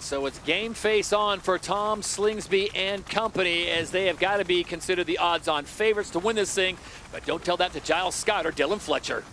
So it's game face on for Tom Slingsby and company, as they have got to be considered the odds-on favorites to win this thing. But don't tell that to Giles Scott or Dylan Fletcher.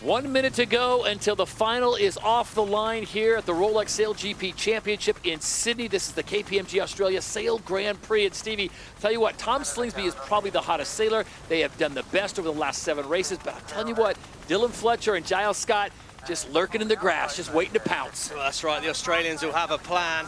1 minute to go until the final is off the line here at the Rolex SailGP Championship in Sydney. This is the KPMG Australia Sail Grand Prix. And Stevie, tell you what, Tom Slingsby is probably the hottest sailor. They have done the best over the last 7 races. But I'll tell you what, Dylan Fletcher and Giles Scott just lurking in the grass, just waiting to pounce. Well, that's right, the Australians will have a plan.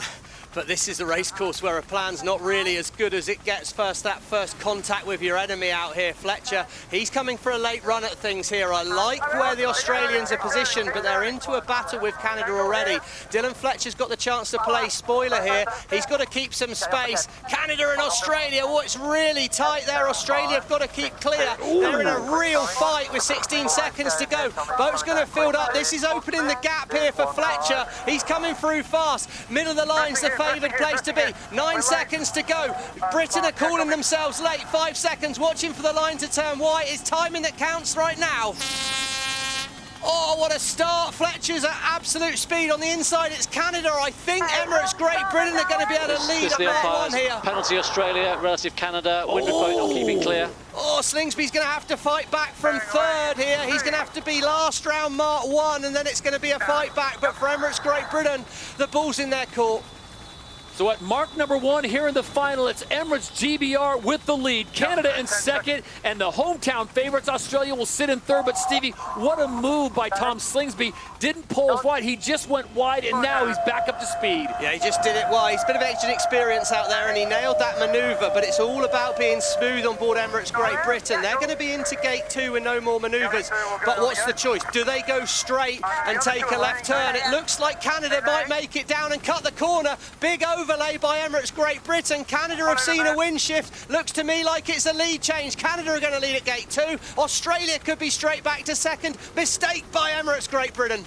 But this is a race course where a plan's not really as good as it gets. That first contact with your enemy out here. Fletcher, he's coming for a late run at things here. I like where the Australians are positioned, but they're into a battle with Canada already. Dylan Fletcher's got the chance to play spoiler here. He's got to keep some space. Canada and Australia, oh, it's really tight there. Australia have got to keep clear. They're in a real fight with 16 seconds to go. Boat's going to fill up. This is opening the gap here for Fletcher. He's coming through fast. Middle of the line's the favoured place to be. 9 seconds to go. Britain are calling themselves late. 5 seconds, watching for the line to turn white. It's timing that counts right now. Oh, what a start. Fletcher's at absolute speed. On the inside, it's Canada. I think Emirates, Great Britain are going to be able to lead at Mark 1 here. Penalty Australia, relative Canada. Windward boat not keeping clear. Oh, Slingsby's going to have to fight back from third here. He's going to have to be last round Mark 1, and then it's going to be a fight back. But for Emirates, Great Britain, the ball's in their court. So at mark number 1 here in the final, it's Emirates GBR with the lead. Canada in second, and the hometown favorites, Australia, will sit in third. But Stevie, what a move by Tom Slingsby. Didn't pull wide, he just went wide, and now he's back up to speed. Yeah, he just did it wide. He's a bit of extra experience out there, and he nailed that manoeuvre. But it's all about being smooth on board Emirates Great Britain. They're going to be into gate 2 with no more manoeuvres. But what's the choice? Do they go straight and take a left turn? It looks like Canada might make it down and cut the corner. Big overlay by Emirates Great Britain. Canada have seen a wind shift. Looks to me like it's a lead change. Canada are going to lead at gate 2. Australia could be straight back to second. Mistake by Emirates Great Britain.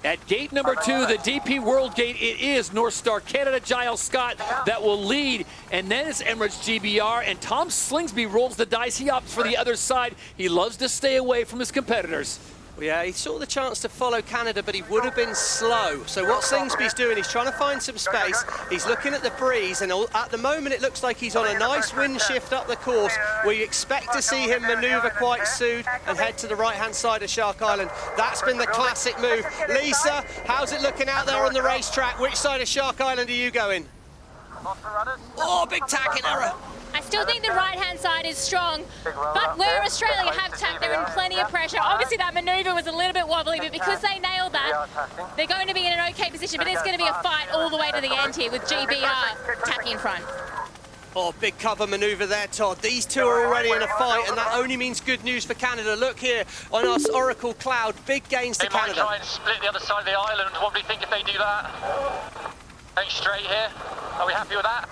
At gate number 2, the DP World Gate, it is NorthStar Canada, Giles Scott that will lead. And then it's Emirates GBR, and Tom Slingsby rolls the dice. He opts for the other side. He loves to stay away from his competitors. Yeah, he saw the chance to follow Canada, but he would have been slow. So what Slingsby's doing, he's trying to find some space. He's looking at the breeze, and at the moment it looks like he's on a nice wind shift up the course. We expect to see him manoeuvre quite soon and head to the right-hand side of Shark Island. That's been the classic move. Lisa, how's it looking out there on the racetrack? Which side of Shark Island are you going? Oh, big tacking error. I still think the right-hand side is strong, but where Australia have tacked, they're in plenty of pressure. Obviously that manoeuvre was a little bit wobbly, but because they nailed that, they're going to be in an okay position, but it's going to be a fight all the way to the end here with GBR tacking in front. Oh, big cover manoeuvre there, Todd. These two are already in a fight, and that only means good news for Canada. Look here on our Oracle Cloud, big gains to Canada. They might try and split the other side of the island. What do you think if they do that? Going straight here. Are we happy with that?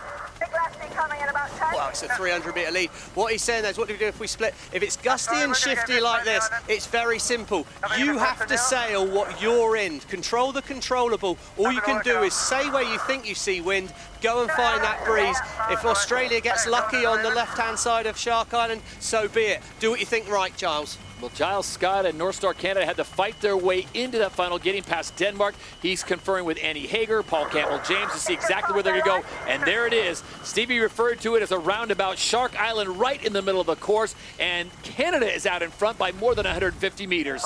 Well, it's a 300-metre lead. What he's saying there is, what do we do if we split? If it's gusty and shifty like this, it's very simple. You have to sail what you're in. Control the controllable. All you can do is say where you think you see wind, go and find that breeze. If Australia gets lucky on the left-hand side of Shark Island, so be it. Do what you think right, Giles. Well, Giles Scott and NorthStar Canada had to fight their way into that final, getting past Denmark. He's conferring with Annie Hager, Paul Campbell-James to see exactly where they're going to go. And there it is. Stevie referred to it as a roundabout. Shark Island right in the middle of the course. And Canada is out in front by more than 150 meters.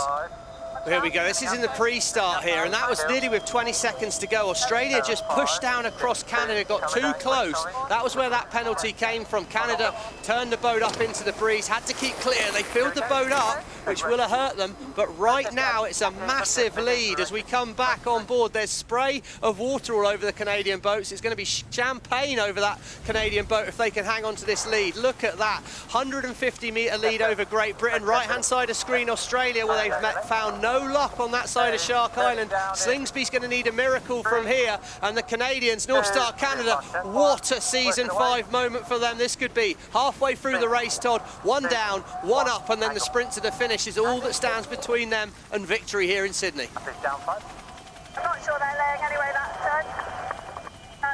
Here we go. This is in the pre-start here, and that was nearly with 20 seconds to go. Australia just pushed down across Canada, got too close. That was where that penalty came from. Canada turned the boat up into the breeze, had to keep clear. They filled the boat up, which will have hurt them, but right now it's a massive lead. As we come back on board, there's spray of water all over the Canadian boats. It's going to be champagne over that Canadian boat if they can hang on to this lead. Look at that, 150-metre lead over Great Britain. Right-hand side of screen, Australia, where they've found no luck on that side of Shark Island. Slingsby's going to need a miracle from here, and the Canadians, NorthStar Canada, what a season 5 moment for them this could be. Halfway through the race, Todd, 1 down, 1 up, and then the sprint to the finish is all that stands between them and victory here in Sydney. I'm not sure they're laying anyway that turn. No.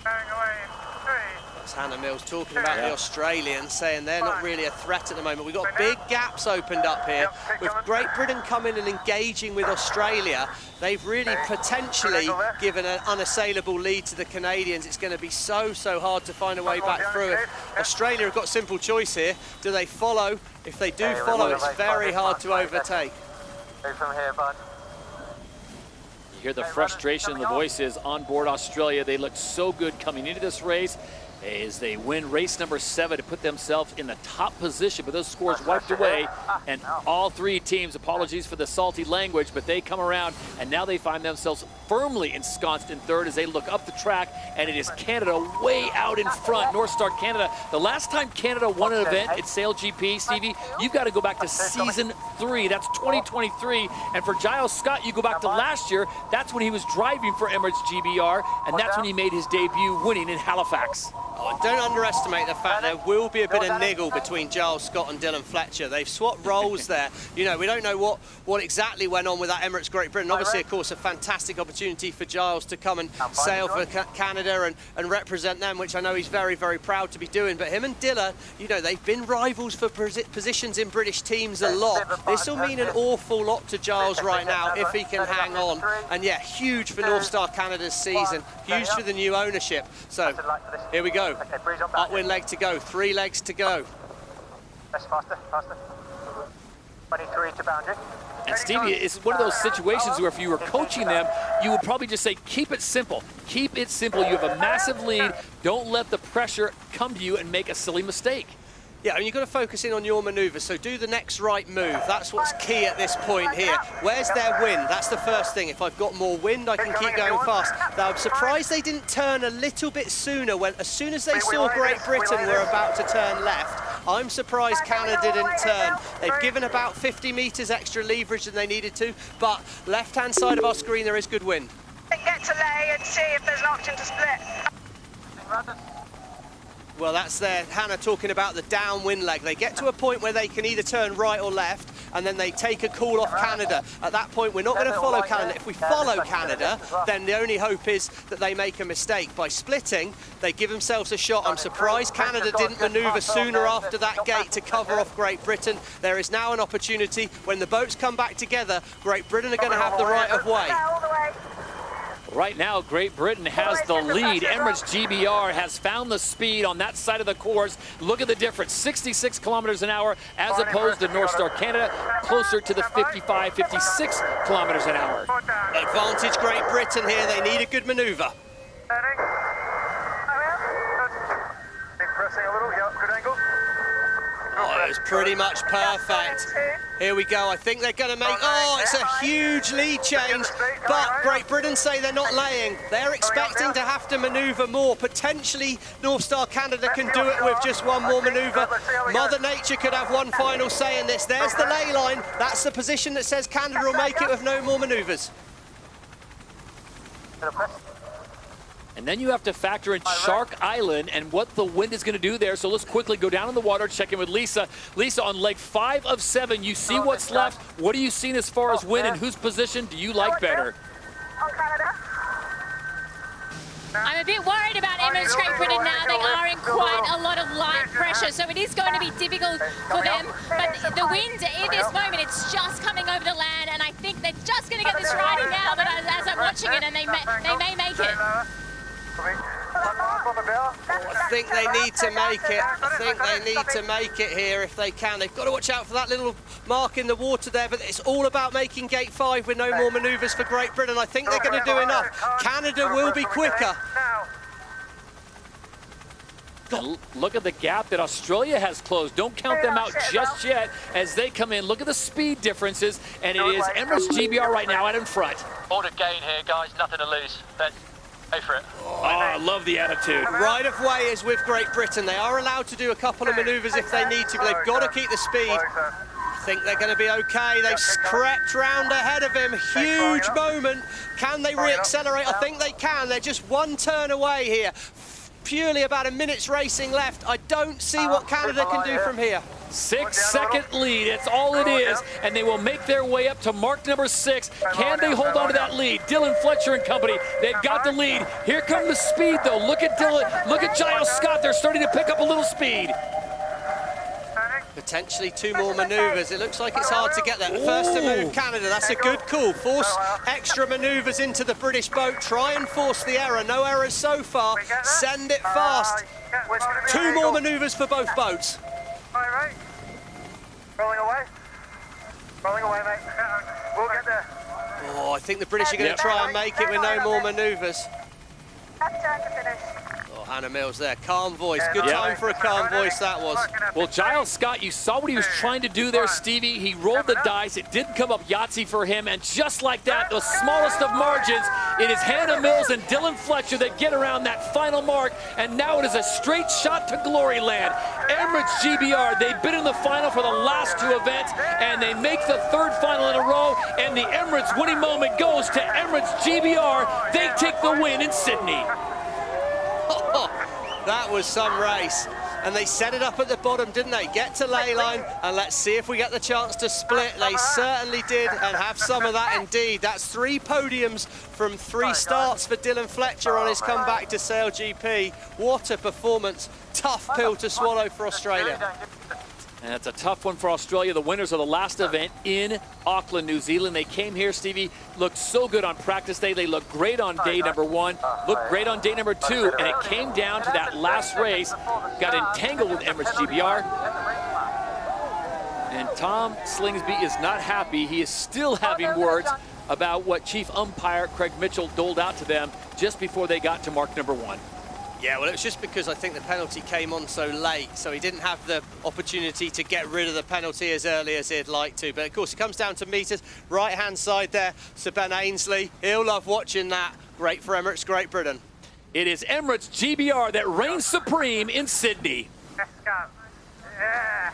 Going away in 3. Hannah Mills talking about the Australians, saying they're not really a threat at the moment. We've got big gaps opened up here. With Great Britain coming and engaging with Australia, they've really potentially given an unassailable lead to the Canadians. It's going to be so hard to find a way back through. If Australia have got a simple choice here, do they follow? If they do follow, it's very hard to overtake. From here, bud. You hear the frustration in the voices on board Australia. They looked so good coming into this race as they win race number 7 to put themselves in the top position, but those scores wiped away, and all three teams, apologies for the salty language, but they come around and now they find themselves firmly ensconced in third as they look up the track, and it is Canada way out in front. NorthStar Canada, the last time Canada won an event at SailGP, Stevie, you've got to go back to season 3, that's 2023, and for Giles Scott, you go back to last year, that's when he was driving for Emirates GBR, and that's when he made his debut winning in Halifax. Oh, don't underestimate the fact there will be a bit of niggle between Giles Scott and Dylan Fletcher. They've swapped roles there. You know, we don't know what exactly went on with that Emirates Great Britain. Obviously, of course, a fantastic opportunity for Giles to come and sail for Canada and represent them, which I know he's very proud to be doing. But him and Dylan, you know, they've been rivals for positions in British teams a lot. This will mean an awful lot to Giles right now if he can hang on. And yeah, huge for NorthStar Canada's season, huge for the new ownership. So here we go. Upwind leg to go, 3 legs to go. That's faster. 23 to boundary. And Stevie, it's one of those situations where if you were coaching them, you would probably just say, keep it simple. Keep it simple. You have a massive lead. Don't let the pressure come to you and make a silly mistake. Yeah, and you've got to focus in on your manoeuvre, so do the next right move. That's what's key at this point here. Where's their wind? That's the first thing. If I've got more wind, I can keep going fast. Now, I'm surprised they didn't turn a little bit sooner. As soon as they saw Great Britain were about to turn left, I'm surprised Canada didn't turn. They've given about 50 metres extra leverage than they needed to, but left-hand side of our screen, there is good wind. Get to lay and see if there's an option to split. Well, that's there, Hannah talking about the downwind leg. They get to a point where they can either turn right or left, and then they take a call off Canada. At that point, we're not going to follow Canada. If we follow Canada, then the only hope is that they make a mistake. By splitting, they give themselves a shot. I'm surprised Canada didn't manoeuvre sooner after that gate to cover off Great Britain. There is now an opportunity. When the boats come back together, Great Britain are going to have the right of way. Right now, Great Britain has the lead. Emirates GBR has found the speed on that side of the course. Look at the difference, 66 kilometers an hour as opposed to NorthStar Canada, closer to the 55, 56 kilometers an hour. Advantage Great Britain here. They need a good manoeuvre. Pressing a little, good angle. Oh, it was pretty much perfect. Here we go. I think they're going to make... Oh, it's a huge lead change. But Great Britain say they're not laying. They're expecting to have to manoeuvre more. Potentially, NorthStar Canada can do it with just one more manoeuvre. Mother Nature could have one final say in this. There's the ley line. That's the position that says Canada will make it with no more manoeuvres. And then you have to factor in Shark Island and what the wind is going to do there. So let's quickly go down in the water, check in with Lisa. Lisa, on leg 5 of 7, you see what's left. What are you seeing as far as wind, and whose position do you like better? I'm a bit worried about Emirates Great Britain now. They are in quite a lot of light pressure, so it is going to be difficult for them. But the wind in this moment, it's just coming over the land, and I think they're just going to get this riding now as I'm watching it, and they may make it. I think they need to make it. I think they need to make it here if they can. They've got to watch out for that little mark in the water there, but it's all about making gate 5 with no more manoeuvres for Great Britain. I think they're going to do enough. Canada will be quicker. Look at the gap that Australia has closed. Don't count them out just yet as they come in. Look at the speed differences, and it is Emirates GBR right now out in front. All to gain here, guys. Nothing to lose. Let's go for it. Oh, I love the attitude. Right of way is with Great Britain. They are allowed to do a couple of manoeuvres if they need to, but they've got to keep the speed. I think they're going to be okay. They've crept round ahead of him. Huge moment. Can they re-accelerate? I think they can. They're just one turn away here. Purely about a minute's racing left. I don't see what Canada can do from here. 6-second lead, that's all it is, and they will make their way up to mark number 6. Can they hold on to that lead? Dylan Fletcher and company, they've got the lead. Here come the speed, though. Look at Dylan, look at Giles Scott. They're starting to pick up a little speed. Potentially 2 more manoeuvres. It looks like it's hard to get there. First to move Canada, that's a good call. Force extra manoeuvres into the British boat. Try and force the error. No errors so far. Send it fast. 2 more manoeuvres for both boats. Right. Rolling away. Rolling away, mate. We'll get there. Oh, I think the British are going to try and make it with no more manoeuvres. Turn to finish. Oh, Hannah Mills there, calm voice. Good time for a calm voice that was. Well, Giles Scott, you saw what he was trying to do there, Stevie. He rolled the dice. It didn't come up Yahtzee for him. And just like that, the smallest of margins, it is Hannah Mills and Dylan Fletcher that get around that final mark. And now it is a straight shot to glory land. Emirates GBR, they've been in the final for the last 2 events, and they make the 3rd final in a row. And the Emirates winning moment goes to Emirates GBR. They take the win in Sydney. That was some race. And they set it up at the bottom, didn't they? Get to ley line, and let's see if we get the chance to split. They certainly did, and have some of that indeed. That's 3 podiums from 3 starts for Dylan Fletcher on his comeback to SailGP. What a performance. Tough pill to swallow for Australia. And it's a tough one for Australia. The winners of the last event in Auckland, New Zealand. They came here, Stevie, looked so good on practice day. They looked great on day number 1, looked great on day number 2, and it came down to that last race. Got entangled with Emirates GBR. And Tom Slingsby is not happy. He is still having words about what Chief Umpire Craig Mitchell doled out to them just before they got to mark number 1. Yeah, well, it was just because I think the penalty came on so late, so he didn't have the opportunity to get rid of the penalty as early as he'd like to. But, of course, it comes down to meters. Right-hand side there, Sir Ben Ainsley. He'll love watching that. Great for Emirates, Great Britain. It is Emirates GBR that reigns supreme in Sydney. Let's go. Yeah.